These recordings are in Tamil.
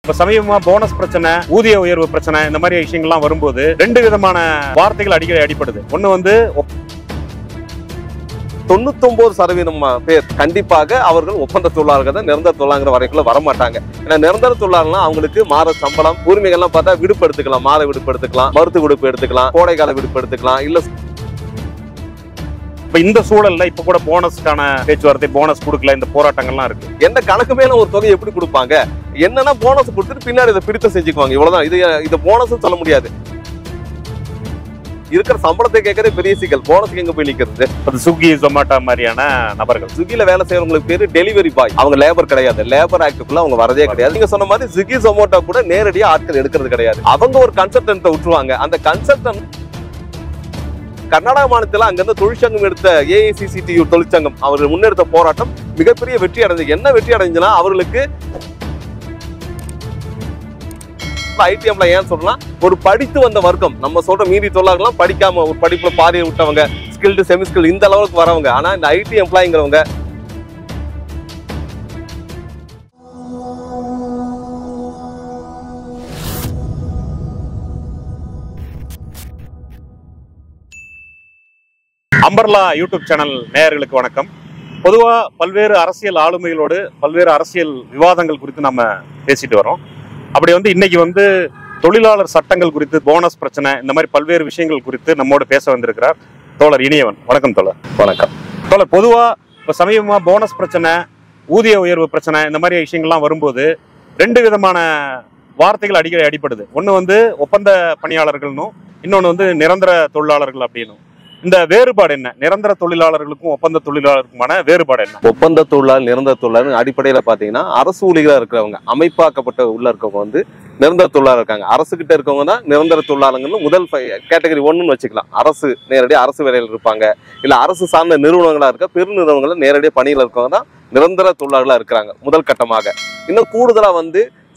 இப்ப சமீபமா போனஸ் பிரச்சனை, ஊதிய உயர்வு பிரச்சனை, இந்த மாதிரி விஷயங்கள்லாம் வரும்போது ரெண்டு விதமான வார்த்தைகள் அடிக்கடி அடிப்படுது. ஒண்ணு வந்து 99% பேர் கண்டிப்பாக அவர்கள் ஒப்பந்த தொழிலாளர்கள் தான் நிரந்தர தொழிலாளர் வரைக்குள்ள வரமாட்டாங்க. ஏன்னா நிரந்தர தொழிலாளர்லாம் அவங்களுக்கு மாத சம்பளம் உரிமைகள்லாம் பார்த்தா விடுப்பு எடுத்துக்கலாம், மாத விடுப்பு எடுத்துக்கலாம், மருத்துவ விடுப்பு எடுத்துக்கலாம், கோடைக்கால விடுப்பு எடுத்துக்கலாம். இல்ல இப்ப இந்த சூழல்ல இப்ப கூட போனஸ்க்கான பேச்சுவார்த்தை, போனஸ் கொடுக்கல, இந்த போராட்டங்கள்லாம் இருக்கு. எந்த கணக்கு மேல ஒரு தொகை எப்படி கொடுப்பாங்க? என்னன்னா போனஸ் கொடுத்துட்டு பின்னாடி இதை பிரித்து செஞ்சுக்குவாங்க, இவ்வளவுதான். இது போனஸ் சொல்ல முடியாது. இருக்கிற சம்பளத்தை கேட்கறதே பெரிய சிக்கல், போனஸ்க்கு எங்க போய் நிக்கிறது? ஸ்விக்கி, ஜொமேட்டோ மாதிரியான நபர்கள், ஸ்விக்கில வேலை செய்யறவங்களுக்கு பேரு டெலிவரி பாய். அவங்க லேபர் கிடையாது, லேபர் ஆக்டுக்குள்ள அவங்க வரதே கிடையாது. நீங்க சொன்ன மாதிரி ஸ்விக்கி, ஜொமேட்டோ கூட நேரடியா ஆட்கள் எடுக்கிறது கிடையாது. அவங்க ஒரு கன்சல்டன்ட்டை விட்டுருவாங்க. அந்த கன்சல்டன்ட் கர்நாடக மாநிலத்தில் அங்கிருந்த தொழிற்சங்கம் எடுத்த AICCTU தொழிற்சங்கம் அவர்கள் முன்னெடுத்த போராட்டம் மிகப்பெரிய வெற்றி அடைஞ்சது. என்ன வெற்றி அடைஞ்சுன்னா, அவர்களுக்கு ஐடிஎம்ல ஏன் சொல்லலாம், ஒரு படித்து வந்த வர்க்கம், நம்ம சொல்ற மீதி தொழிலாளர்கள்லாம் படிக்காம ஒரு படிப்புல பாதியை விட்டவங்க, ஸ்கில்டு செமி ஸ்கில் இந்த அளவுக்கு வரவங்க. ஆனா இந்த ஐடி எம்ப்ளாய்ங்கிறவங்க அம்பர்லா யூடியூப் சேனல் நேயர்களுக்கு வணக்கம். பொதுவா பல்வேறு அரசியல் ஆளுமைகளோடு பல்வேறு அரசியல் விவாதங்கள் குறித்து நம்ம பேசிட்டு வரோம். அப்படி இன்னைக்கு தொழிலாளர் சட்டங்கள் குறித்து, போனஸ் பிரச்சனை, இந்த மாதிரி பல்வேறு விஷயங்கள் குறித்து நம்மோடு பேச வந்திருக்கிறார் தோழர் இனியவன். வணக்கம் தோழர். வணக்கம் தோழர். பொதுவா இப்ப சமீபமா போனஸ் பிரச்சனை, ஊதிய உயர்வு பிரச்சனை, இந்த மாதிரி விஷயங்கள்லாம் வரும்போது ரெண்டு விதமான வார்த்தைகள் அடிக்கடி அடிப்படுது. ஒண்ணு ஒப்பந்த பணியாளர்கள்னும், இன்னொன்னு நிரந்தர தொழிலாளர்கள் அப்படின்னும். இந்த வேறுபாடு என்ன? நிரந்தர தொழிலாளர்களுக்கும் ஒப்பந்த தொழிலாளருக்குமான வேறுபாடு என்ன? ஒப்பந்த தொழிலாளர், நிரந்தர தொழிலாளர் அடிப்படையில பாத்தீங்கன்னா, அரசு ஊழியர்களா இருக்கிறவங்க, அமைப்பாக்கப்பட்ட உள்ள இருக்கவங்க நிரந்தர தொழிலாளர் இருக்காங்க. அரசு கிட்ட இருக்கவங்க தான் நிரந்தர தொழிலாளர்கள் முதல் கேட்டகரி 1ன்னு வச்சுக்கலாம். அரசு நேரடியாக அரசு வேலையில் இருப்பாங்க, இல்ல அரசு சார்ந்த நிறுவனங்களா இருக்க பெரு நிறுவனங்கள நேரடியாக பணியில் இருக்கவங்க தான் நிரந்தர தொழிலாளர்களா இருக்கிறாங்க முதல் கட்டமாக. இன்னும் கூடுதலா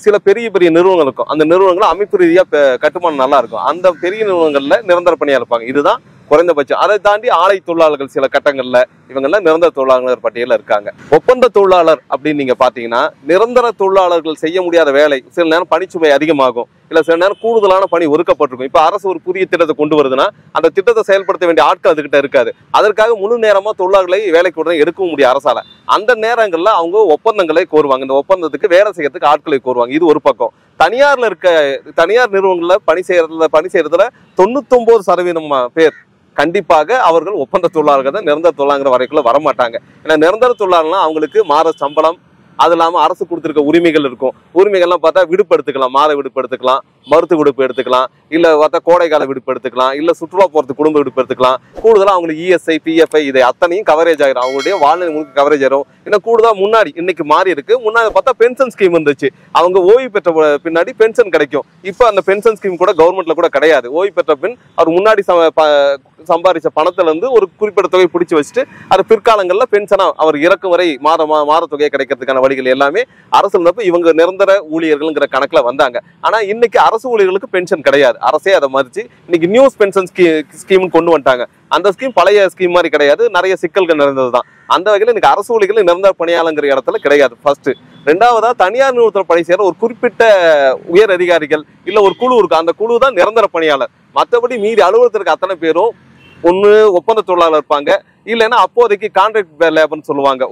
சில பெரிய பெரிய நிறுவனங்கள் இருக்கும். அந்த நிறுவனங்கள் அமைப்பு ரீதியா கட்டுமானம் நல்லா இருக்கும். அந்த பெரிய நிறுவனங்கள்ல நிரந்தர பணியா இருப்பாங்க. இதுதான் குறைந்தபட்சம். அதை தாண்டி ஆலை தொழிலாளர்கள் சில கட்டங்கள்ல இவங்கெல்லாம் நிரந்தர தொழிலாளர் பட்டியலில் இருக்காங்க. ஒப்பந்த தொழிலாளர் அப்படின்னு நீங்க பாத்தீங்கன்னா, நிரந்தர தொழிலாளர்கள் செய்ய முடியாத வேலை, சில நேரம் பணிச்சுமை அதிகமாகும், இல்ல சில நேரம் கூடுதலான பணி ஒதுக்கப்பட்டிருக்கும். இப்ப அரசு ஒரு புதிய திட்டத்தை கொண்டு வருதுன்னா, அந்த திட்டத்தை செயல்படுத்த வேண்டிய ஆட்கள் அதுகிட்ட இருக்காது. அதற்காக முழு நேரமா தொழிலாளர்களை வேலைக்கு உடனே எடுக்கவும் முடியும் அரசால. அந்த நேரங்கள்ல அவங்க ஒப்பந்தங்களை கோருவாங்க. இந்த ஒப்பந்தத்துக்கு வேலை செய்யறதுக்கு ஆட்களை கோருவாங்க. இது ஒரு பக்கம். தனியார் நிறுவனங்கள்ல பணி செய்யறதுல 99% பேர் கண்டிப்பாக அவர்கள் ஒப்பந்த தொழிலாளர்கள் தான் நிரந்தர தொழிலாளர் வரைக்குள்ள வரமாட்டாங்க. ஏன்னா நிரந்தர தொழிலாளர்லாம் அவங்களுக்கு மாத சம்பளம், அது இல்லாம அரசு கொடுத்திருக்க உரிமைகள் இருக்கும். உரிமைகள்லாம் பார்த்தா விடுப்பு எடுத்துக்கலாம், மாத விடுப்பு எடுத்துக்கலாம், மருத்துவ விடுப்பு எடுத்துக்கலாம், இல்ல பார்த்தா கோடைக்கால விடுப்பு எடுத்துக்கலாம், இல்ல சுற்றுலா போறதுக்கு குடும்ப விடுப்பு எடுத்துக்கலாம். கூடுதலா அவங்களுக்கு ESI, PFI இதை அத்தனையும் கவரேஜ் ஆகிடும். அவங்களுடைய வாழ்நிலை முழுக்க கவரேஜ் ஆயிரும். இன்னும் கூடுதலா முன்னாடி இன்னைக்கு மாறி இருக்கு. முன்னாடி பார்த்தா பென்ஷன் ஸ்கீம் இருந்துச்சு. அவங்க ஓய்வு பெற்ற பின்னாடி பென்ஷன் கிடைக்கும். இப்ப அந்த பென்ஷன் ஸ்கீம் கூட கவர்மெண்ட்ல கூட கிடையாது. ஓய்வு பெற்ற பின் அவர் முன்னாடி சம்பாதிச்ச பணத்துல இருந்து ஒரு குறிப்பிட்ட தொகை பிடிச்சு வச்சுட்டு அது பிற்காலங்கள்ல பென்ஷனா அவர் இறக்கும் வரை மாத தொகையை கிடைக்கிறதுக்கான வழிகள் எல்லாமே அரசு இருந்தப்ப இவங்க நிரந்தர ஊழியர்கள்ங்கிற கணக்குல வந்தாங்க. ஆனா இன்னைக்கு அரசு ஊழியர்களுக்கு பென்ஷன் கிடையாது. அரசே அதை மதிச்சு இன்னைக்கு நியூஸ் பென்ஷன் ஸ்கீம் கொண்டு வந்துட்டாங்க. அந்த ஸ்கீம் பழைய ஸ்கீம் மாதிரி கிடையாது, நிறைய சிக்கல்கள் நிறைந்ததுதான். அந்த வகையில் இன்னைக்கு அரசு ஊழியர்கள் நிரந்தர பணியாளங்கிற இடத்துல கிடையாது. ஃபர்ஸ்ட். ரெண்டாவதா தனியார் நிறுவனத்தில் பணி செய்யற ஒரு குறிப்பிட்ட உயர் அதிகாரிகள் இல்ல ஒரு குழு இருக்கு. அந்த குழு தான் நிரந்தர பணியாளர். மற்றபடி மீதி அலுவலகத்திற்கு அத்தனை பேரும் ஒண்ணு ஒப்பந்த தொழிலாளர் இருப்பாங்க, இல்லைன்னா அப்போதைக்கு கான்ட்ராக்ட் லேபர்னு சொல்லுவாங்க.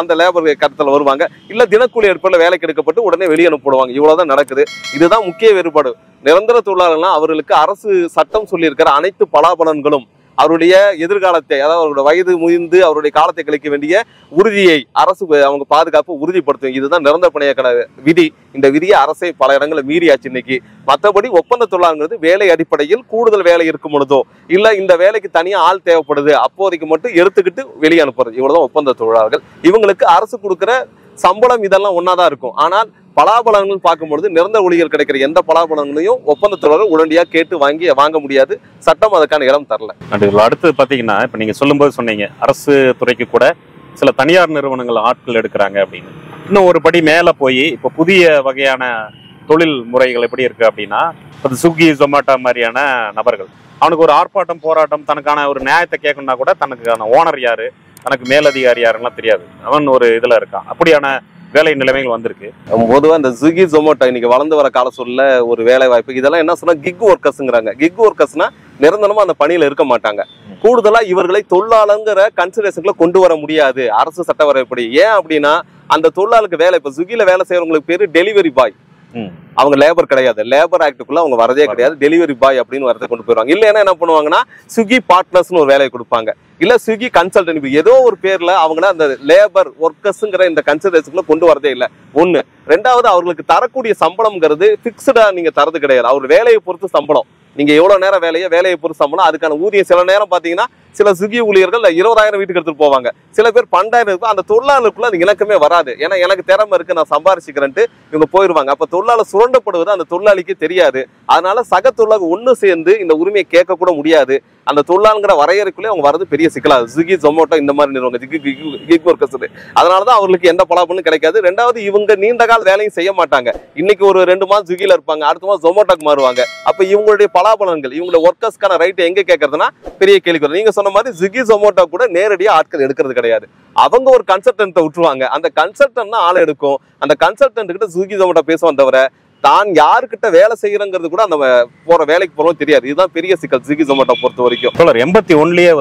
அந்த லேபர் கட்டத்தில் வருவாங்க, இல்ல தினக்கூலி ஏற்பாடுல வேலைக்கு எடுக்கப்பட்டு உடனே வெளியே அனுப்பிடுவாங்க. இவ்வளவுதான் நடக்குது. இதுதான் முக்கிய வேறுபாடு. நிரந்தர தொழிலாளர்கள்லாம் அவர்களுக்கு அரசு சட்டம் சொல்லி இருக்கிற அனைத்து பலாபலன்களும், அவருடைய எதிர்காலத்தை, அதாவது அவருடைய வயது முதிர்ந்து அவருடைய காலத்தை கழிக்க வேண்டிய உறுதியை அரசு அவங்க பாதுகாப்பு உறுதிப்படுத்தும். இதுதான் நிரந்தர பணியாளர் விதி. இந்த விதியை அரசை பல இடங்களில் மீறியாச்சு இன்னைக்கு. மற்றபடி ஒப்பந்த தொழிலாளர்கள் வேலை அடிப்படையில் கூடுதல் வேலை இருக்கும் பொழுதோ, இல்ல இந்த வேலைக்கு தனியா ஆள் தேவைப்படுது அப்போதைக்கு மட்டும் எடுத்துக்கிட்டு வெளியே அனுப்புறது, இவ்வளவுதான் ஒப்பந்த தொழிலாளர்கள். இவங்களுக்கு அரசு கொடுக்குற சம்பளம் இதெல்லாம் ஒன்னாதான் இருக்கும். ஆனால் பலாபலன்கள் பார்க்கும்பொழுது நிரந்தர ஊழியர்கள் கிடைக்கிற எந்த பலாபலன்களையும் ஒப்பந்த தொழிலாளர்கள் உடனடியாக கேட்டு வாங்க முடியாது. சட்டம் அதுக்கான இடம் தரல. அடுத்து பாத்தீங்கன்னா, இப்ப நீங்க சொல்லும்போது சொன்னீங்க அரசு துறைக்கு கூட சில தனியார் நிறுவனங்கள் ஆட்கள் எடுக்கிறாங்க அப்படின்னு. இன்னும் ஒரு படி மேல போய் இப்ப புதிய வகையான தொழில் முறைகள் எப்படி இருக்கு அப்படின்னா, ஸ்விக்கி, ஜொமேட்டோ மாதிரியான நபர்கள், அவனுக்கு ஒரு ஆர்ப்பாட்டம், போராட்டம், தனக்கான ஒரு நியாயத்தை கேட்கணும்னா கூட தனக்கான ஓனர் யாரு, தனக்கு மேலதிகாரி யாருன்னா தெரியாது. அவன் ஒரு இதுல இருக்கான். அப்படியான வேலை நிலைமைகள் வந்திருக்கு. பொதுவாக இந்த ஸ்விக்கி ஜொமேட்டோ இன்னைக்கு வளர்ந்து வர கால சொல்ல ஒரு வேலை வாய்ப்பு இதெல்லாம் என்ன சொன்னா கிக் ஒர்க்கர்ஸ்ங்கிறாங்க. கிக் ஒர்க்கர்ஸ்னா நிரந்தரமா அந்த பணியில இருக்க மாட்டாங்க. கூடுதலா இவர்களை தொழிலாளங்கிற கன்சிடரேஷன்ல கொண்டு வர முடியாது அரசு சட்ட வரைப்படி. ஏன் அப்படின்னா அந்த தொழிலாளருக்கு வேலை இப்ப ஸ்விக்கில வேலை செய்யறவங்களுக்கு பேரு டெலிவரி பாய். அவங்க லேபர் கிடையாது. லேபர் ஆக்டுக்குள்ள அவங்க வரதே கிடையாது. டெலிவரி பாய் அப்படின்னு வரதை கொண்டு போயிருவாங்க. இல்லைன்னா என்ன பண்ணுவாங்கன்னா ஸ்விக்கி பார்ட்னர்ஸ்னு ஒரு வேலையை கொடுப்பாங்க. இல்ல ஸ்விக்கி கன்சல்டன்ட் ஏதோ ஒரு பேர்ல அவங்கள அந்த லேபர் ஒர்க்கர்ஸ்ங்கிற இந்த கன்சிடரேஷன்ல கொண்டு வரதே இல்லை. ஒண்ணு. ரெண்டாவது, அவர்களுக்கு தரக்கூடிய சம்பளம்ங்கிறது பிக்ஸ்டா நீங்க தரது கிடையாது. அவர் வேலையை பொறுத்து சம்பளம். நீங்க எவ்வளவு நேரம் வேலையை பொறுத்து சம்பளம். அதுக்கான ஊதியம் சில நேரம் பாத்தீங்கன்னா சில ஸ்விக்கி ஊழியர்கள் 20,000 வீட்டுக்கு எடுத்துட்டு போவாங்க. சில பேர் 12,000 இருக்கும். அந்த தொழிலாளருக்குள்ள அது இணக்கமே வராது. ஏன்னா எனக்கு திறமை இருக்கு, நான் சம்பாரிச்சுக்கிறேன்ட்டு இவங்க போயிருவாங்க. அப்ப தொழிலாளர் சுரண்டப்படுவது அந்த தொழிலாளிக்கு தெரியாது. அதனால சக தொழிலாளர் ஒண்ணு சேர்ந்து இந்த உரிமையை கேட்க கூட முடியாது. அந்த தொழிலாளங்கிற வரையறைக்குள்ளே அவங்க வரது பெரிய சிக்கலாது. ஸ்விக்கி ஜொமேட்டோ இந்த மாதிரி நிறுவனம் கிக் ஒர்க்கர்ஸ். அதனாலதான் அவர்களுக்கு எந்த பலாபலனும் கிடைக்காது. ரெண்டாவது, இவங்க நீண்ட கால வேலையும் செய்ய மாட்டாங்க. இன்னைக்கு ஒரு 2 மாதம் ஸ்விக்கில இருப்பாங்க, அடுத்த மாதம் ஜொமேட்டோக்கு மாறுவாங்க. அப்ப இவங்களுடைய பலாபலன்கள் இவங்களோட ஒர்க்கர்ஸ்க்கான ரைட் எங்க கேட்கறதுன்னா பெரிய கேள்வி. நீங்க சொன்ன மாதிரி ஸ்விக்கி ஜொமேட்டோ கூட நேரடியாக ஆட்கள் எடுக்கிறது கிடையாது. அவங்க ஒரு கன்சல்டன்ட்டை விட்டுருவாங்க. அந்த கன்சல்டன்ட் தான் ஆளை எடுக்கும். அந்த கன்சல்டன்ட் கிட்ட ஸ்விக்கி ஜொமேட்டோ பேசுவான் தவிர தான் யாருக்கிட்ட வேலை செய்யறங்கிறது கூட அந்த போற வேலைக்கு போறோம் தெரியாது. இதுதான் பெரிய சிக்கல் ஸ்விக்கி ஜொமேட்டோ பொறுத்த வரைக்கும். 81லயே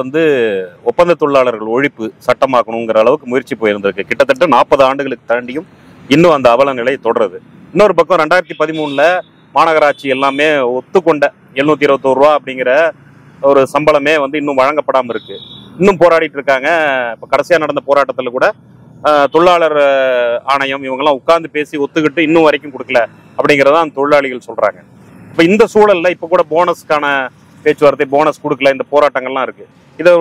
ஒப்பந்த தொழிலாளர்கள் ஒழிப்பு சட்டமாக்கணுங்கிற அளவுக்கு முயற்சி போயிருந்திருக்கு. கிட்டத்தட்ட 40 ஆண்டுகளுக்கு தாண்டியும் இன்னும் அந்த அவல நிலை தொடருது. இன்னொரு பக்கம் 2013ல மாநகராட்சி எல்லாமே ஒத்துக்கொண்ட 721 ரூபா அப்படிங்கிற ஒரு சம்பளமே இன்னும் வழங்கப்படாம இருக்கு. இன்னும் போராடிட்டு இருக்காங்க. இப்ப கடைசியா நடந்த போராட்டத்துல கூட தொழிலாளர் ஆணையம் இவங்கெல்லாம் உட்கார்ந்து பேசி ஒத்துக்கிட்டு இன்னும் வரைக்கும் கொடுக்கல அப்படிங்கிறதான் தொழிலாளிகள் சொல்றாங்க. இப்ப இந்த சூழல்ல இப்ப கூட போனஸ்க்கான பேச்சுவார்த்தை, போனஸ் கொடுக்கல, இந்த போராட்டங்கள்லாம் இருக்கு. இதை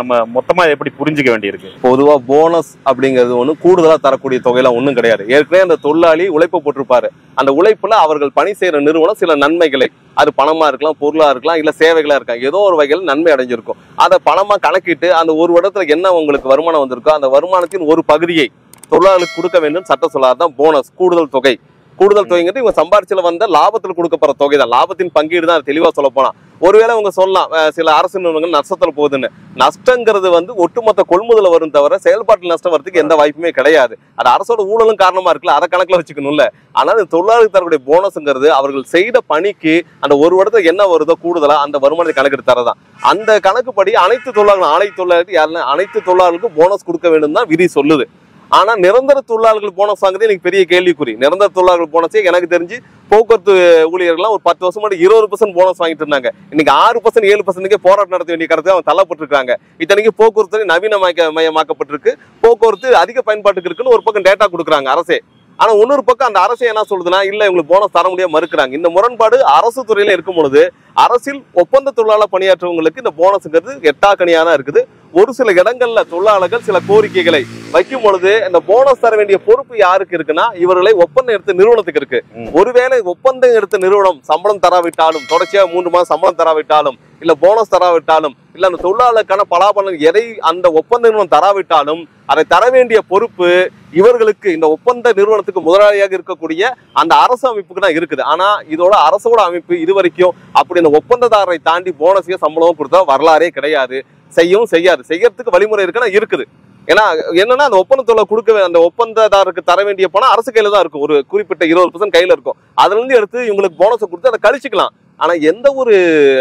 நம்ம மொத்தமா எப்படி புரிஞ்சுக்க வேண்டியிருக்கு? பொதுவா போனஸ் அப்படிங்கிறது ஒண்ணு கூடுதலா தரக்கூடிய தொகையெல்லாம் ஒண்ணும் கிடையாது. ஏற்கனவே அந்த தொழிலாளி உழைப்பு போட்டிருப்பாரு. அந்த உழைப்புல அவர்கள் பணி செய்யற நிறுவனம் சில நன்மைகளை, அது பணமா இருக்கலாம், பொருளா இருக்கலாம், இல்ல சேவைகளா இருக்கலாம், ஏதோ ஒரு வகையில் நன்மை அடைஞ்சிருக்கும். அதை பணமா கணக்கிட்டு அந்த ஒரு இடத்துல என்ன உங்களுக்கு வருமானம் வந்திருக்கோ அந்த வருமானத்தின் ஒரு பகுதியை தொழிலாளர்களுக்கு கொடுக்க வேண்டும் சட்டம் சொல்லாதான் போனஸ், கூடுதல் தொகை. கூடுதல் தொகைங்கிறது இவங்க சம்பாரிச்சில வந்த லாபத்தில் கொடுக்கப்படுற தொகை தான். லாபத்தின் பங்கீடு தான் தெளிவா சொல்ல போனா. ஒருவேளை அவங்க சொல்லலாம் சில அரசு நிறுவனங்கள் நஷ்டத்துல போகுதுன்னு. நஷ்டங்கிறது ஒட்டுமொத்த கொள்முதல வரும் தவிர செயல்பாட்டில் நஷ்டம் வரதுக்கு எந்த வாய்ப்புமே கிடையாது. அது அரசோட ஊழலும் காரணமா இருக்குல்ல, அதை கணக்குல வச்சுக்கணும்ல. ஆனால் தொழிலாளருக்கு தரக்கூடிய போனஸ்ங்கிறது அவர்கள் செய்த பணிக்கு அந்த ஒரு இடத்துல என்ன வருதோ கூடுதலா அந்த வருமானத்தை கணக்கெடுத்து தரதான். அந்த கணக்குப்படி அனைத்து தொழிலாளர்களும் அனைத்து தொழிலாளர்களுக்கும் போனஸ் கொடுக்க வேண்டும் தான் விதி சொல்லுது. ஆனா நிரந்தர தொழிலாளர்கள் போனஸ் வாங்குறது எனக்கு பெரிய கேள்விக்குறி. நிரந்தர தொழிலாளர்கள் போனஸே எனக்கு தெரிஞ்சு போக்குவரத்து ஊழியர்கள்லாம் ஒரு 10 வருஷம் முன்னாடி 20% போனஸ் வாங்கிட்டு இருந்தாங்க. இன்னைக்கு 6% 7% போராட்டம் நடத்த வேண்டிய கடத்தை அவங்க தள்ளப்பட்டிருக்காங்க. இத்தனைக்கு போக்குவரத்து நவீனமயமாக்கப்பட்டிருக்கு, போக்குவரத்து அதிக பயன்பாட்டுக்கு இருக்குன்னு ஒரு பக்கம் டேட்டா கொடுக்குறாங்க அரசே. ஆனா இன்னொரு பக்கம் அந்த அரசு என்ன சொல்லுதுன்னா இல்ல இவங்களுக்கு போனஸ் தர முடியாம மறுக்கிறாங்க. இந்த முரண்பாடு அரசு துறையில இருக்கும் பொழுது அரசில் ஒப்பந்த தொழிலாளர் பணியாற்றவங்களுக்கு இந்த போனஸ்ங்கிறது எட்டாக்கணியா தான் இருக்குது. ஒரு சில இடங்கள்ல தொழிலாளர்கள் சில கோரிக்கைகளை வைக்கும் பொழுது இந்த போனஸ் தர வேண்டிய பொறுப்பு யாருக்கு இருக்குன்னா இவர்களை ஒப்பந்தம் எடுத்த நிறுவனத்துக்கு இருக்கு. ஒருவேளை ஒப்பந்தம் எடுத்த நிறுவனம் சம்பளம் தராவிட்டாலும், தொடர்ச்சியா 3 மாதம் சம்பளம் தராவிட்டாலும், இல்ல போனஸ் தராவிட்டாலும், இல்ல அந்த தொழிலாளருக்கான பலாபலன் எதை அந்த ஒப்பந்த நிறுவனம் தராவிட்டாலும் அதை தர வேண்டிய பொறுப்பு இவர்களுக்கு, இந்த ஒப்பந்த நிறுவனத்துக்கு முதலாளியாக இருக்கக்கூடிய அந்த அரசு அமைப்புக்கு தான் இருக்குது. ஆனா இதோட அரசோட அமைப்பு இது வரைக்கும் அப்படி இந்த ஒப்பந்ததாரரை தாண்டி போனஸையும் சம்பளமும் கொடுத்தா வரலாறே கிடையாது. செய்யவும் செய்யாது. செய்யறதுக்கு வழிமுறை இருக்குன்னா இருக்குது. ஏன்னா என்னன்னா அந்த ஒப்பந்த தொழிலை கொடுக்க அந்த ஒப்பந்ததாரருக்கு தர வேண்டிய பணம் அரசு கையில தான் இருக்கும். ஒரு குறிப்பிட்ட 20% கையில இருக்கும். அதுல இருந்து எடுத்து இவங்களுக்கு போனஸை கொடுத்து அதை கழிச்சுக்கலாம். ஆனா எந்த ஒரு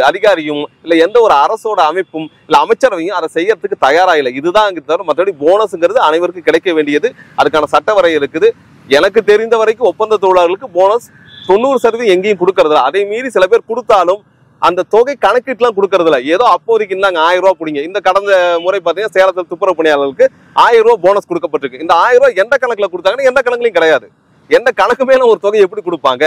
அதிகாரியும் இல்ல எந்த ஒரு அரசோட அமைப்பும் இல்ல அமைச்சரவையும் அதை செய்யறதுக்கு தயாரா இல்லை. இதுதான் அங்க தவிர மற்றபடி போனஸ்ங்கிறது அனைவருக்கும் கிடைக்க வேண்டியது. அதுக்கான சட்ட வரை இருக்குது. எனக்கு தெரிந்த வரைக்கும் ஒப்பந்த தொழிலாளர்களுக்கு போனஸ் 90% எங்கேயும் கொடுக்கறதில்ல. அதை மீறி சில பேர் கொடுத்தாலும் அந்த தொகை கணக்கிட்டுலாம் கொடுக்கறதில்ல. ஏதோ அப்போதைக்கு இருந்தாங்க 1000 ரூபாய் பிடிங்க. இந்த கடந்த முறை பார்த்தீங்கன்னா சேலத்தில் துப்புரவு பணியாளர்களுக்கு 1000 ரூபாய் போனஸ் கொடுக்கப்பட்டிருக்கு. இந்த 1000 ரூபாய் எந்த கணக்குல கொடுத்தாங்கன்னு எந்த கணக்குலையும் கிடையாது. எந்த கணக்கு மேல ஒரு தொகை எப்படி கொடுப்பாங்க?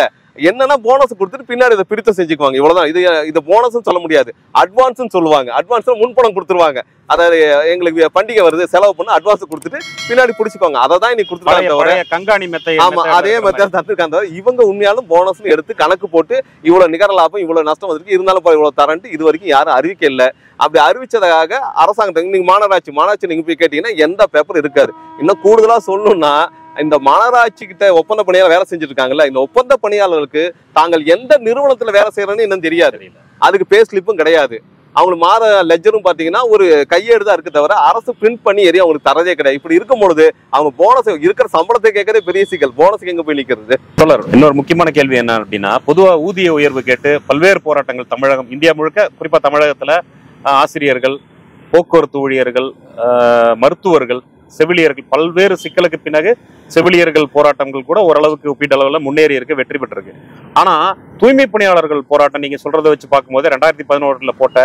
என்னன்னா போனஸ் கொடுத்துட்டு பின்னாடி இதை பிரித்து செஞ்சுக்குவாங்க. இவ்வளவுதான். இது போனஸ் சொல்ல முடியாது, அட்வான்ஸ் சொல்லுவாங்க. அட்வான்ஸ் முன்பணம் கொடுத்துருவாங்க. அதாவது எங்களுக்கு பண்டிகை வருது செலவு பண்ண அட்வான்ஸ் கொடுத்துட்டு பின்னாடி பிடிச்சிக்குவாங்க. அதை தான் இன்னைக்கு கொடுத்துருக்காங்க. கண்காணி மெத்தை. ஆமா, அதே மெத்தட் தந்துருக்காங்க. இவங்க உண்மையாலும் போனஸ் எடுத்து கணக்கு போட்டு இவ்வளவு நிகர லாபம் இவ்வளவு நஷ்டம் வந்துருக்கு, இருந்தாலும் இவ்வளவு தரன்ட்டு இது வரைக்கும் யாரும் அறிவிக்க இல்லை. அப்படி அறிவிச்சதாக அரசாங்கத்தை நீங்க மாநகராட்சி நீங்க போய் கேட்டீங்கன்னா எந்த பேப்பர் இருக்காது. இன்னும் கூடுதலா சொல்லணும்னா இந்த மாநகராட்சி கிட்ட ஒப்பந்த பணியாளர் வேலை செஞ்சுட்டு இருக்காங்கல்ல, இந்த ஒப்பந்த பணியாளர்களுக்கு தாங்கள் எந்த நிறுவனத்துல வேலை செய்யறேன்னு இன்னும் தெரியாது. அதுக்கு பே ஸ்லிப்பும் கிடையாது. அவங்களுக்கு மாத லெஜரும் பாத்தீங்கன்னா ஒரு கையேடு தான் இருக்கு தவிர அரசு பிரிண்ட் பண்ணி எரிய அவங்களுக்கு தரதே கிடையாது. இப்படி இருக்கும் பொழுது அவங்க போனஸ் இருக்கிற சம்பளத்தை கேட்கறதே பெரிய சிக்கல். போனஸுக்கு எங்க போய் நிக்கிறது? தொடர் இன்னொரு முக்கியமான கேள்வி என்ன அப்படின்னா, பொதுவா ஊதிய உயர்வு கேட்டு பல்வேறு போராட்டங்கள் தமிழகம், இந்தியா முழுக்க, குறிப்பா தமிழகத்துல ஆசிரியர்கள், போக்குவரத்து ஊழியர்கள், மருத்துவர்கள், செவிலியர்கள், பல்வேறு சிக்கலுக்கு பிறகு செவிலியர்கள் போராட்டங்கள் கூட ஓரளவுக்கு ஒப்பீட்டளவில் முன்னேறி இருக்கு, வெற்றி பெற்றிருக்கு. ஆனா தூய்மை பணியாளர்கள் போராட்டம் நீங்க சொல்றதை வச்சு பார்க்கும்போது 2011 போட்ட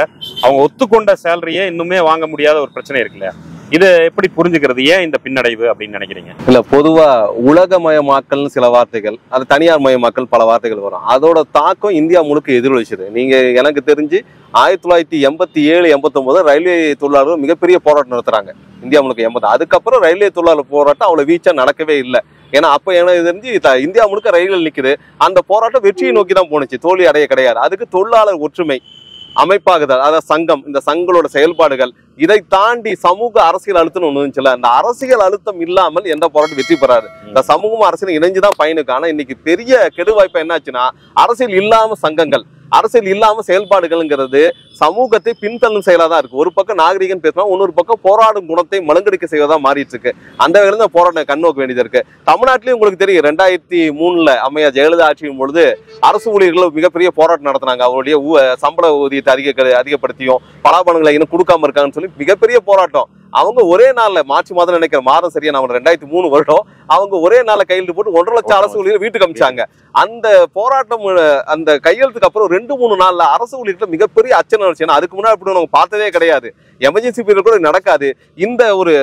அவங்க ஒத்துக்கொண்ட சேலரியே இன்னுமே வாங்க முடியாத ஒரு பிரச்சனை இருக்குல்ல, இதை எப்படி புரிஞ்சுக்கிறது? ஏன் இந்த பின்னடைவு அப்படின்னு நினைக்கிறீங்க? இல்ல, பொதுவா உலகமயமாக்கல்னு சில வார்த்தைகள், அது தனியார் மயமாக்கல் பல வார்த்தைகள் வரும். அதோட தாக்கம் இந்தியா முழுக்க எதிரொலிச்சது. நீங்க எனக்கு தெரிஞ்சு 1987, 89 ரயில்வே தொழிலாளர்கள் மிகப்பெரிய போராட்டம் நடத்துறாங்க இந்தியா முழுக்க. 80 அதுக்கப்புறம் ரயில்வே தொழிலாளர் போராட்டம் அவ்வளவு வீச்சா நடக்கவே இல்லை. ஏன்னா அப்ப எனக்கு தெரிஞ்சு இந்தியா முழுக்க ரயில்கள் நிக்குது. அந்த போராட்டம் வெற்றியை நோக்கி தான் போனுச்சு, தோல்வி அடைய கிடையாது. அதுக்கு தொழிலாளர் ஒற்றுமை அமைப்பாகுதல், அதாவது சங்கம், இந்த சங்களோட செயல்பாடுகள், இதை தாண்டி சமூக அரசியல் அழுத்தம் ஒண்ணு இருந்துச்சுல, அந்த அரசியல் அழுத்தம் இல்லாமல் எந்த போராட்டம் வெற்றி பெறாது. இந்த சமூகமும் அரசியல் இணைஞ்சுதான் பயனுக்கு. ஆனா இன்னைக்கு பெரிய கெடுவாய்ப்பு என்னாச்சுன்னா, அரசியல் இல்லாம சங்கங்கள், அரசியல் இல்லாம செயல்பாடுகள்ங்கிறது சமூகத்தை பின்தள்ளும் செயலாதான் இருக்கு. ஒரு பக்கம் நாகரிகம் பேசலாம், இன்னொரு பக்கம் போராடும் குணத்தை மழுங்கடிக்க செய்வதா மாறிட்டு இருக்கு. அந்த வகையில தான் போராட்டம் கண்ணோக்க வேண்டியது இருக்கு. தமிழ்நாட்டிலேயும் உங்களுக்கு தெரியும், 2003 அம்மையா ஜெயலலிதா ஆட்சியும் பொழுது அரசு ஊழியர்கள் மிகப்பெரிய போராட்டம் நடத்தினாங்க. அவருடைய சம்பள ஊதியத்தை அதிகப்படுத்தியும் பலாபலங்களை இன்னும் கொடுக்காம இருக்காங்கன்னு சொல்லி மிகப்பெரிய போராட்டம். அவங்க ஒரே நாள்ல, மார்ச் மாதம் நினைக்கிற மாதம் சரியா, நான் 2003 வருடம், அவங்க ஒரே நாள்ல கையெழுத்து போட்டு 1.5 லட்சம் அரசு ஊழியர் வீட்டுக்கு அமிச்சாங்க. அந்த போராட்டம், அந்த கையெழுத்துக்கு அப்புறம் 2-3 நாள்ல அரசு ஊழியர்கள் மிகப்பெரிய அச்சனை. அதுக்கு முன்னாடி அப்படி நம்ம பார்த்ததே கிடையாது. எமர்ஜென்சி பீரியட் கூட நடக்காது. இந்த ஒரு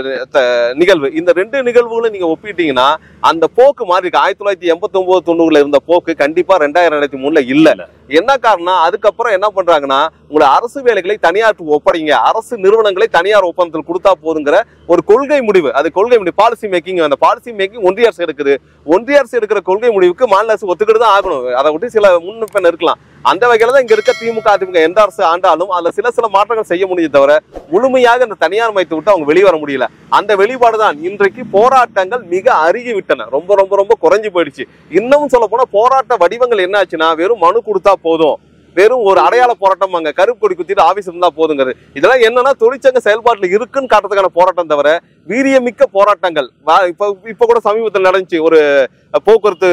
நிகழ்வு, இந்த 2 நிகழ்வுகளும் நீங்க ஒப்பிட்டீங்கன்னா அந்த போக்கு மாறி இருக்கு. 1989, 90 இருந்த போக்கு கண்டிப்பா 2003 இல்ல. என்ன காரணம்? அதுக்கப்புறம் என்ன பண்றாங்கன்னா, உங்களை அரசு வேலைகளை தனியார் ஒப்படைங்க, அரசு நிறுவனங்களை தனியார் ஒப்பந்தத்தில் கொடுத்தா போதுங்கிற ஒரு கொள்கை முடிவு. அது கொள்கை முடிவு, பாலிசி மேக்கிங். அந்த பாலிசி மேக்கிங் ஒன்றிய அரசு எடுக்குது. ஒன்றிய அரசு எடுக்கிற கொள்கை முடிவுக்கு மாநில அரசு ஒத்துக்கிட்டு தான் ஆகணும். அதை விட்டு சில முன்னுப்பெண் இருக்கலாம். அந்த வகையில தான் இங்க இருக்க திமுக, அதிமுக எந்த அரசு ஆண்டாலும் அதுல சில மாற்றங்கள் செய்ய முடியும் தவிர முழுமையாக இந்த தனியார் மயத்தை விட்டு அவங்க வெளிவர முடியல. அந்த வெளிப்பாடுதான் இன்றைக்கு போராட்டங்கள் மிக அருகி விட்டன. ரொம்ப ரொம்ப ரொம்ப குறைஞ்சு போயிடுச்சு. இன்னமும் சொல்ல போனா போராட்ட வடிவங்கள் என்ன ஆச்சுன்னா, வெறும் மனு கொடுத்தா போதும், வெறும் ஒரு அடையாள போராட்டம், அங்க கருப்பு கொடி குத்திட்டு ஆபீஸ் இருந்தா போதுங்கிறது. இதெல்லாம் என்னன்னா தொழிற்சங்க செயல்பாட்டுல இருக்குன்னு காட்டுறதுக்கான போராட்டம் தவிர வீரியமிக்க போராட்டங்கள். இப்ப கூட சமீபத்தில் நடந்துச்சு, ஒரு போக்குவரத்து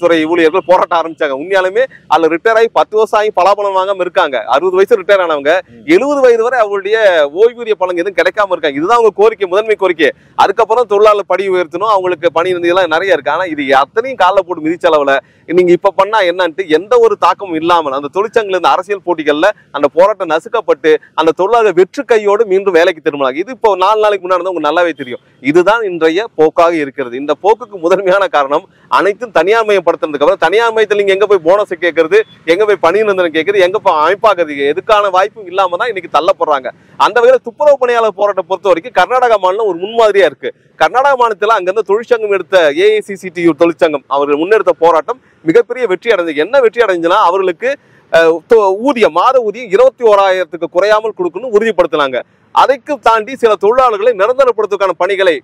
துறை ஊழியர்கள் போராட்டம் ஆரம்பிச்சாங்க. உண்மையாலுமே அதுல ரிட்டையர் ஆகி 10 வருஷம் ஆகி பலாபலம் வாங்காம இருக்காங்க. 60 வயசு ரிட்டையர் ஆனவங்க 70 வயது வரை அவங்களுடைய ஓய்வூதிய பலன் எதுவும் கிடைக்காம இருக்காங்க. இதுதான் அவங்க கோரிக்கை, முதன்மை கோரிக்கை. அதுக்கப்புறம் தொழிலாளர் படி உயர்த்தணும், அவங்களுக்கு பணி இதெல்லாம் நிறைய இருக்கு. ஆனா இது அத்தனையும் கால போட்டு மிதிச்சளவுல நீங்க இப்ப பண்ணா என்னன்ட்டு எந்த ஒரு தாக்கமும் இல்லாமல் அந்த தொழிற்சங்கங்கள் இந்த அரசியல் போட்டிகள்ல அந்த போராட்டம் நசுக்கப்பட்டு அந்த தொழிலாளர் வெற்று கையோடு மீண்டும் வேலைக்கு திரும்பினாங்க. இது இப்போ 4 நாளைக்கு முன்னாடி உங்களுக்கு நல்லாவே தெரியும். இதுதான் இன்றைய போக்காக இருக்கிறது. இந்த போக்குக்கு முதன்மையான காரணம் அனைத்தும் தனியார் மயப்படுத்துறதுக்கு அப்புறம், தனியார் மயத்தில் நீங்க எங்க போய் போனஸ் கேட்கறது, எங்க போய் பணி நிரந்தரம் கேட்கறது, எங்க போய் அமைப்பாக்குறது, எதுக்கான வாய்ப்பும் இல்லாம தான் இன்னைக்கு தள்ளப்படுறாங்க. அந்த வகையில துப்புரவு பணியாளர் போராட்டம் பொறுத்த வரைக்கும் கர்நாடகா மாநிலம் ஒரு முன்மாதிரியா இருக்கு. கர்நாடக மாநிலத்தில் அங்கிருந்த தொழிற்சங்கம் எடுத்த AICCTU தொழிற்சங்கம் அவர்கள் முன்னெடுத்த போராட்டம் மிகப்பெரிய வெற்றி அடைஞ்சது. என்ன வெற்றி அடைஞ்சுன்னா, அவர்களுக்கு ஊதியம், மாத ஊதியம் 21,000க்கு குறையாமல் கொடுக்கணும் உறுதிப்படுத்தினாங்க. அதைக்கு தாண்டி சில தொழிலாளர்களை நிரந்தரப்படுத்துவதற்கான பணிகளை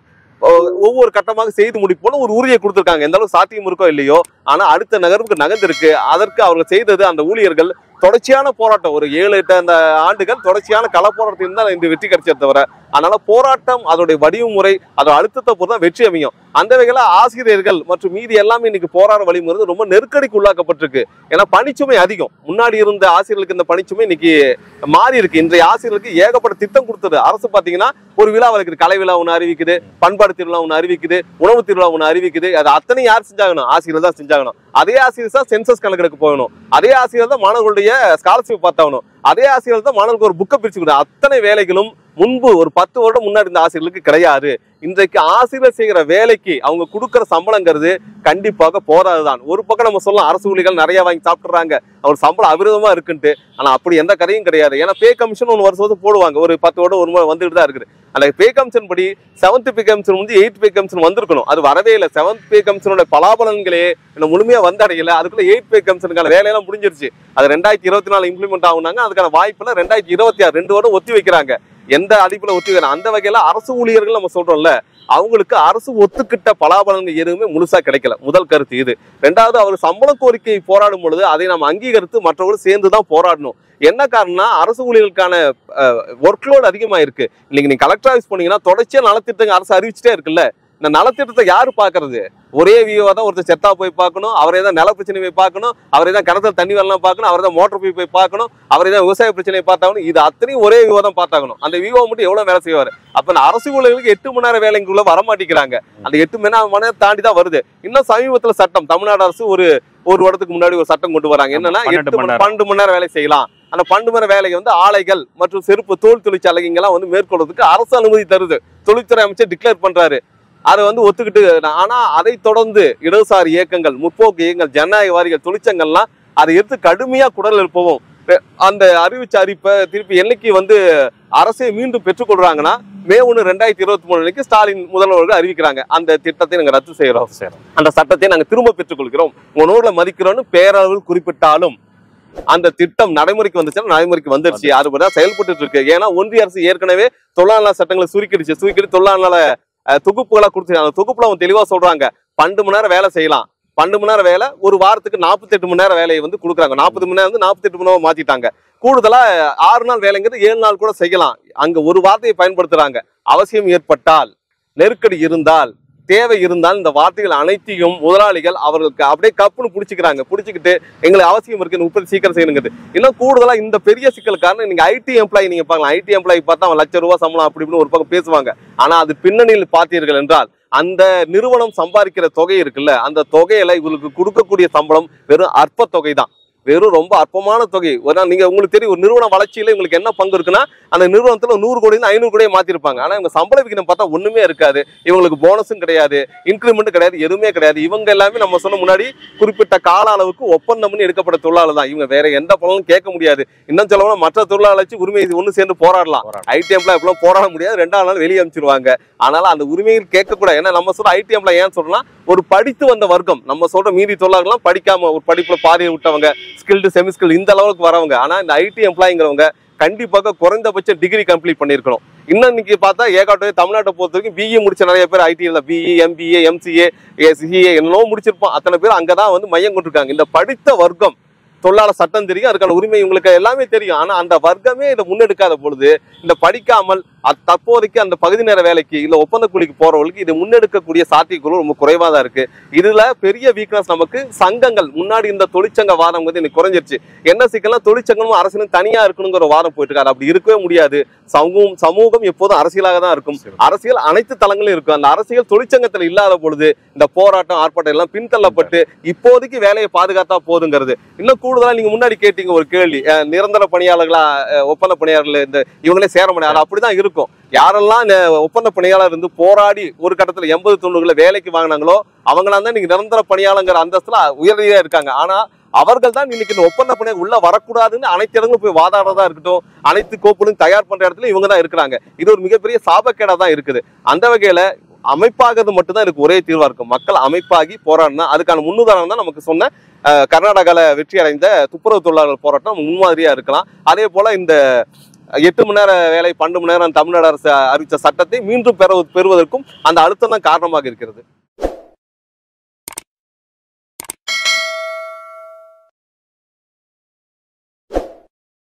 ஒவ்வொரு கட்டமாக செய்து முடிப்போம் ஒரு உறுதியை கொடுத்திருக்காங்க. எந்த அளவு சாத்தியம் இருக்கோ இல்லையோ, ஆனா அடுத்த நகர்வுக்கு நகர்ந்திருக்கு. அதற்கு அவர்கள் செய்தது, அந்த ஊழியர்கள் தொடர்ச்சியான போராட்டம், ஒரு 7-8 ஆண்டுகள் தொடர்ச்சியான கள போராட்டத்தில் தான் இந்த வெற்றி கிடைச்சது தவிர, அதனால போராட்டம் அதோடைய வடிவமுறை, அதோட அழுத்தத்தை பொறுத்து தான் வெற்றி அமையும். அந்த வகையில ஆசிரியர்கள் மற்றும் மீதி எல்லாமே இன்னைக்கு போராட வழிமுறை ரொம்ப நெருக்கடிக்கு உள்ளாக்கப்பட்டிருக்கு. ஏன்னா பணிச்சுமை அதிகம். முன்னாடி இருந்த ஆசிரியர்களுக்கு இந்த பணிச்சுமை இன்னைக்கு மாறி இருக்கு. இன்றைய ஆசிரியர்களுக்கு ஏகப்பட்ட திட்டம் கொடுத்தது அரசு. பாத்தீங்கன்னா ஒரு விழா இருக்குது, கலை விழா ஒன்று அறிவிக்குது, பண்பாடு திருவிழா ஒன்று அறிவிக்குது, உணவு திருவிழா ஒன்று அறிவிக்குது. அது அத்தனை யார் செஞ்சாகணும்? ஆசிரியர் தான் செஞ்சாகணும். அதே ஆசிரியர் தான் சென்சஸ் கணக்கெடுக்க போகணும். அதே ஆசிரியர் தான் மாணவர்களுடைய ஸ்காலர்ஷிப் பார்த்தாகணும். அதே ஆசிரியர் தான் மாணவர்களுக்கு ஒரு புக்கை பிரிச்சு கொடுத்தா. அத்தனை வேலைகளும் முன்பு ஒரு 10 வருடம் முன்னாடி இந்த ஆசிரியர்களுக்கு கிடையாது. இன்றைக்கு ஆசிரியர் செய்கிற வேலைக்கு அவங்க கொடுக்குற சம்பளங்கிறது கண்டிப்பாக போதாதுதான். ஒரு பக்கம் நம்ம சொல்லலாம், அரசு ஊழியர்கள் நிறைய வாங்கி சாப்பிட்றாங்க, அவர் சம்பளம் அவிரோதமா இருக்குன்ட்டு. ஆனா அப்படி எந்த கதையும் கிடையாது. ஏன்னா பே கமிஷன் ஒன்று வருஷம் போடுவாங்க, ஒரு 10 வருடம் ஒரு முறை வந்துட்டு தான் இருக்குது. அந்த பே கமிஷன் படி 7th பே கமிஷன் வந்து 8th பே கமிஷன் வந்திருக்கணும். அது வரவே இல்லை. 7th பே கமிஷனோட பலாபலன்களே இன்னும் முழுமையா வந்தடையல. அதுக்குள்ள 8th பே கமிஷனுக்கான வேலையெல்லாம் முடிஞ்சிருச்சு. அது 2024 இம்ப்ளிமெண்ட் ஆகுனாங்க. அதுக்கான வாய்ப்புல 2026 2 வருடம் ஒத்தி வைக்கிறாங்க. எந்த அடிப்புல ஒத்தி வைக்கிறாங்க. அந்த வகையில அரசு ஊழியர்கள் நம்ம சொல்றோம்ல, அவங்களுக்கு அரசு ஒத்துக்கிட்ட பலாபலன்கள் எதுவுமே முழுசா கிடைக்கல. முதல் கருத்து இது. ரெண்டாவது, அவர் சம்பள கோரிக்கை போராடும் பொழுது அதை நாம் அங்கீகரித்து மற்றவர்கள் சேர்ந்துதான் போராடணும். என்ன காரணம்னா அரசு ஊழியர்களுக்கான ஒர்க்லோட் அதிகமா இருக்கு. இன்னைக்கு நீங்க கலெக்டர் ஆஃபீஸ் போனீங்கன்னா தொடர்ச்சியா நலத்திட்டங்கள் அரசு அறிவிச்சுட்டே இருக்குல்ல. இந்த நலத்திட்டத்தை யாரு பாக்குறது? ஒரே விஓ தான் ஒருத்தர் செத்தா போய் பார்க்கணும், அவரே தான் நில பிரச்சனை போய் பார்க்கணும், அவரே தான் கிணத்துல தண்ணி வரலாம் பார்க்கணும், அவரே தான் மோட்டர் போய் பார்க்கணும், அவரே தான் விவசாய பிரச்சனையை பார்த்தாகணும். இது அத்தனையும் ஒரே விஓ தான் பார்த்தாகணும். அந்த விஓ மட்டும் எவ்வளவு வேலை செய்வாரு? அப்ப இந்த அரசு ஊழியர்களுக்கு 8 மணி நேரம் வேலைக்குள்ள வரமாட்டேங்கிறாங்க. அந்த 8 மணி நேரம் தாண்டி தான் வருது. இன்னும் சமீபத்துல சட்டம் தமிழ்நாடு அரசு ஒரு வருடத்துக்கு முன்னாடி ஒரு சட்டம் கொண்டு வராங்க. என்னன்னா 12 மணி நேரம் வேலை செய்யலாம். அந்த 12 மணி நேரம் வேலையை ஆலைகள் மற்றும் செருப்பு தோல் தொழிற்சாலைகள்லாம் மேற்கொள்றதுக்கு அரசு அனுமதி தருது. தொழில்துறை அமைச்சர் டிக்ளேர் பண்றாரு. அதை ஒத்துக்கிட்டு, ஆனா அதை தொடர்ந்து இடதுசாரி இயக்கங்கள், முற்போக்கு இயக்கங்கள், ஜனநாயகவாதிகள், தொழிற்சங்கள்லாம் அதை எடுத்து கடுமையா குரல் எழுப்பவும் அந்த அறிவிச்ச அறிப்பை திருப்பி என்னைக்கு அரசை மீண்டும் பெற்றுக்கொள்றாங்கன்னா மே 1, 2023 ஸ்டாலின் முதல்வர்கள் அறிவிக்கிறாங்க, அந்த திட்டத்தை நாங்க ரத்து செய்யறோம், அந்த சட்டத்தை நாங்க திரும்ப பெற்றுக்கொள்கிறோம், உணவுல மதிக்கிறோம்னு பேரளவில் குறிப்பிட்டாலும் அந்த திட்டம் நடைமுறைக்கு வந்துச்சுன்னா நடைமுறைக்கு வந்துருச்சு. அதுபடிதான் செயல்பட்டு இருக்கு. ஏன்னா ஒன்றிய அரசு ஏற்கனவே தொழிலாளர் சட்டங்களை சுருக்கி தொழிலாளர் தொகுப்புகளா கொடுத்து அந்த தொகுப்புல அவங்க தெளிவா சொல்றாங்க 12 மணி நேரம் வேலை செய்யலாம். 12 மணி நேரம் வேலை ஒரு வாரத்துக்கு 48 மணி நேரம் வேலையை கொடுக்குறாங்க. 40 மணி நேரம் 48 மணி நேரம் மாத்திட்டாங்க. கூடுதலா 6 நாள் வேலைங்கிறது 7 நாள் கூட செய்யலாம். அங்க ஒரு வார்த்தையை பயன்படுத்துறாங்க, அவசியம் ஏற்பட்டால், நெருக்கடி இருந்தால், தேவை இருந்தால். இந்த வார்த்தைகள் அனைத்தையும் முதலாளிகள் அவர்களுக்கு அப்படியே கப்புன்னு புடிச்சுக்கிட்டு எங்களுக்கு அவசியம் இருக்கு, உற்பத்தி சீக்கிரம் செய்யணுங்கிறது. இன்னும் கூடுதலா இந்த பெரிய சிக்கல் காரணம் நீங்க ஐடி எம்ப்ளாயி நீங்க பார்க்கலாம். ஐடி எம்ப்ளாயி பார்த்தா அவன் ₹1,00,000 சம்பளம் அப்படி இப்படின்னு ஒரு பக்கம் பேசுவாங்க. ஆனா அது பின்னணியில் பார்த்தீர்கள் என்றால் அந்த நிறுவனம் சம்பாதிக்கிற தொகை இருக்குல்ல, அந்த தொகையில இவங்களுக்கு கொடுக்கக்கூடிய சம்பளம் வெறும் அற்ப தொகை தான். வெறும் ரொம்ப அற்பமான தொகை. நீங்க உங்களுக்கு தெரியும், ஒரு நிறுவன வளர்ச்சியில உங்களுக்கு என்ன பங்கு இருக்குன்னா அந்த நிறுவனத்துல 100 கோடி 500 கோடியே மாத்திருப்பாங்க. ஆனா இவங்க சம்பள விகிதம் பார்த்தா ஒண்ணுமே இருக்காது. இவங்களுக்கு போனஸும் கிடையாது, இன்கிரிமெண்ட் கிடையாது, எதுவுமே கிடையாது. இவங்க எல்லாமே நம்ம சொன்ன முன்னாடி குறிப்பிட்ட கால அளவுக்கு ஒப்பந்தம் பண்ணி எடுக்கப்பட்ட தொழிலாளர் தான். இவங்க வேற எந்த பலனும் கேட்க முடியாது. இன்னும் சொல்லணும்னா மற்ற தொழிலாளர்ச்சி உரிமை ஒண்ணு சேர்ந்து போராடலாம். ஐடி எம்ப்ளாய் எப்பவும் போராட முடியாது, 2ஆம் நாள் வெளியே அனுப்பிச்சிருவாங்க. ஆனாலும் அந்த உரிமையில் கேட்கக்கூடாது. ஏன்னா நம்ம சொல்ற ஐடி எம்ப்ளாய் ஏன் சொல்றோம்னா ஒரு படித்து வந்த வர்க்கம். நம்ம சொல்ற மீதி தொழிலாளர்கள்லாம் படிக்காம ஒரு படிப்புல பாதியை விட்டவங்க, ஸ்கில்டு செமி ஸ்கில் இந்த அளவுக்கு வரவங்க. ஆனா இந்த ஐடி எம்ப்ளாய்ங்கிறவங்க கண்டிப்பாக குறைந்தபட்ச டிகிரி கம்ப்ளீட் பண்ணிருக்கணும். இன்னும் இன்னைக்கு பார்த்தா ஏகாட்டவே தமிழ்நாட்டை பொறுத்த வரைக்கும் பிஇ முடிச்ச நிறைய பேர் ஐடியில் பிஇ, எம்பிஏ, எம்சிஏ, சிஏ என்னவோ முடிச்சிருப்போம். அத்தனை பேர் அங்கதான் மையம் கொண்டிருக்காங்க. இந்த படித்த வர்க்கம் தொழிலாளர் சட்டம் தெரியும், அதுக்கான உரிமை உங்களுக்கு எல்லாமே தெரியும். ஆனா அந்த வர்க்கமே இதை முன்னெடுக்காத பொழுது இந்த படிக்காமல் தற்போதைக்கு அந்த பகுதி நேர வேலைக்கு இல்ல ஒப்பந்த கூலிக்கு போறவங்களுக்கு இது முன்னெடுக்கக்கூடிய சாத்தியக்குழு ரொம்ப குறைவா தான் இருக்கு. இதுல பெரிய வீக்னஸ் நமக்கு சங்கங்கள். முன்னாடி இந்த தொழிற்சங்க வாதம் இன்னைக்கு குறைஞ்சிருச்சு. என்ன சிக்கலாம், தொழிற்சங்கமும் அரசியலும் தனியா இருக்கணுங்கிற வாதம் போயிட்டு இருக்காரு. அப்படி இருக்கவே முடியாது. சமூகம் எப்போதும் அரசியலாக தான் இருக்கும். அரசியல் அனைத்து தளங்களும் இருக்கும். அந்த அரசியல் தொழிற்சங்கத்துல இல்லாத பொழுது இந்த போராட்டம் ஆர்ப்பாட்டம் எல்லாம் பின்தள்ளப்பட்டு இப்போதைக்கு வேலையை பாதுகாத்தா போதுங்கிறது. இன்னும் கூடுதலா நீங்க முன்னாடி கேட்டீங்க ஒரு கேள்வி, நிரந்தர பணியாளர்களா ஒப்பந்த பணியாளர்கள் இந்த இவங்களே சேர முடியாது. அப்படிதான் இருக்கும். யாரெல்லாம் ஒப்பந்த பணியாளர் போராடி ஒரு கட்டத்துல 80-90 வேலைக்கு வாங்கினாங்களோ அவங்களாம் தான் இன்னைக்கு நிரந்தர பணியாளங்கிற அந்தஸ்துல உயர்வா இருக்காங்க. ஆனா அவர்கள் தான் இன்னைக்கு இந்த ஒப்பந்த பணியாளர் உள்ள வரக்கூடாதுன்னு அனைத்து இடங்களும் போய் வாதாடுறதா இருக்கட்டும், அனைத்து கோப்புகளும் தயார் பண்ற இடத்துல இவங்க தான் இருக்கிறாங்க. இது ஒரு மிகப்பெரிய சாபக்கேடா தான் இருக்குது. அந்த வகையில அமைப்பாகிறது மட்டும்தான் இதுக்கு ஒரே தீர்வா இருக்கும். மக்கள் அமைப்பாகி போராடினா அதுக்கான முன்னுதாரணம் தான் நமக்கு சொன்ன கர்நாடகால வெற்றி அடைந்த துப்புரவு தொழிலாளர்கள் போராட்டம் முன்மாதிரியா இருக்கலாம். அதே போல இந்த 8 மணி நேர வேலை 12 மணி நேரம் தமிழ்நாடு அரசு அறிவித்த சட்டத்தை மீண்டும் பெறுவதற்கும் அந்த அழுத்தம் தான் காரணமாக இருக்கிறது.